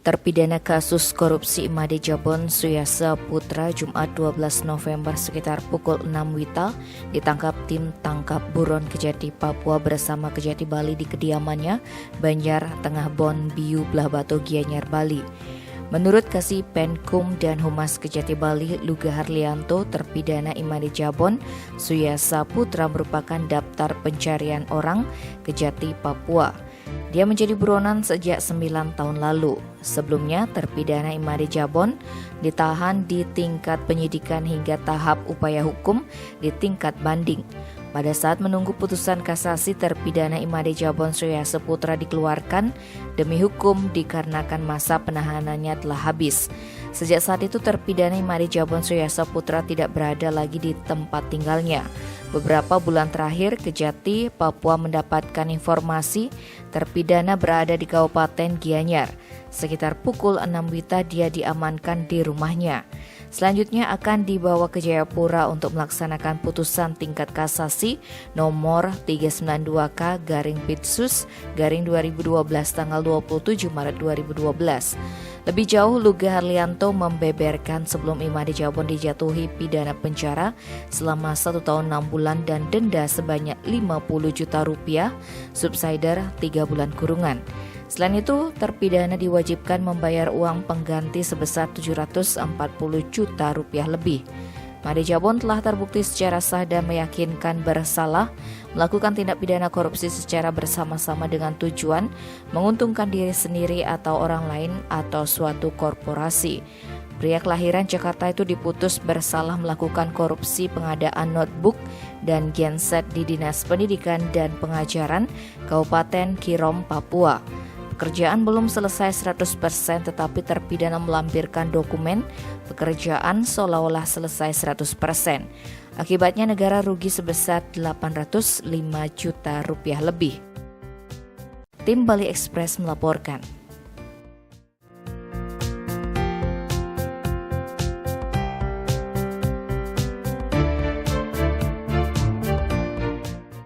Terpidana kasus korupsi Imade Jabon Suyasa Putra Jumat 12 November sekitar pukul 6 WITA ditangkap tim tangkap buron Kejati Papua bersama Kejati Bali di kediamannya Banjar Tengah Bon Biu Belah Batu Gianyar Bali. Menurut Kasih Penkum dan Humas Kejati Bali Luga Harlianto, terpidana Imade Jabon Suyasa Putra merupakan daftar pencarian orang Kejati Papua. Dia menjadi buronan sejak 9 tahun lalu. Sebelumnya, terpidana Imade Jabon ditahan di tingkat penyidikan hingga tahap upaya hukum di tingkat banding. Pada saat menunggu putusan kasasi, terpidana Imade Jabon Suyasa Putra dikeluarkan demi hukum dikarenakan masa penahanannya telah habis. Sejak saat itu, terpidana Imade Jabon Suyasa Putra tidak berada lagi di tempat tinggalnya. Beberapa bulan terakhir, Kejati Papua mendapatkan informasi terpidana berada di Kabupaten Gianyar. Sekitar pukul 6 WITA dia diamankan di rumahnya. Selanjutnya akan dibawa ke Jayapura untuk melaksanakan putusan tingkat kasasi nomor 392K/Pitsus/2012 tanggal 27 Maret 2012. Lebih jauh, Luga Harlianto membeberkan sebelum Imade Jabon dijatuhi pidana penjara selama 1 tahun 6 bulan dan denda sebanyak 50 juta rupiah, subsidiar 3 bulan kurungan. Selain itu, terpidana diwajibkan membayar uang pengganti sebesar 740 juta rupiah lebih. Imade Jabon telah terbukti secara sah dan meyakinkan bersalah melakukan tindak pidana korupsi secara bersama-sama dengan tujuan menguntungkan diri sendiri atau orang lain atau suatu korporasi. Pria kelahiran Jakarta itu diputus bersalah melakukan korupsi pengadaan notebook dan genset di Dinas Pendidikan dan Pengajaran Kabupaten Kirom, Papua. Pekerjaan belum selesai 100% tetapi terpidana melampirkan dokumen pekerjaan seolah-olah selesai 100%. Akibatnya negara rugi sebesar 805 juta rupiah lebih. Tim Bali Express melaporkan.